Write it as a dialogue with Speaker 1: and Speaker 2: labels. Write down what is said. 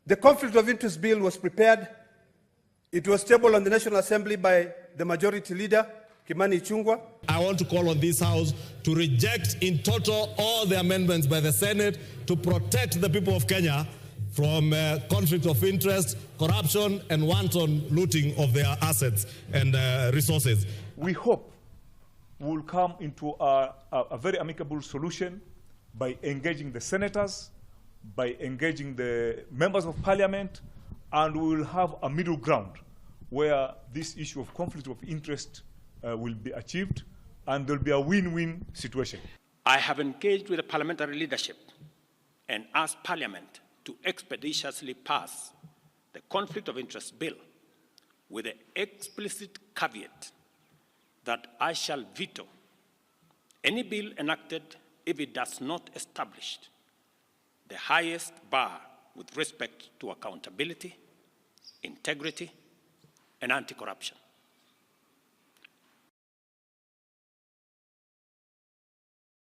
Speaker 1: The conflict of interest bill was prepared. It was tabled on the National Assembly by the majority leader, Kimani Ichung'wah.
Speaker 2: I want to call on this House to reject in total all the amendments by the Senate to protect the people of Kenya from conflict of interest, corruption, and wanton looting of their assets and resources.
Speaker 3: We hope we will come into a very amicable solution by engaging the senators, by engaging the members of parliament, and we will have a middle ground where this issue of conflict of interest will be achieved, and there will be a win-win situation.
Speaker 4: I have engaged with the parliamentary leadership and asked Parliament to expeditiously pass the conflict of interest bill with the explicit caveat that I shall veto any bill enacted if it does not establish the highest bar with respect to accountability, integrity, and anti-corruption.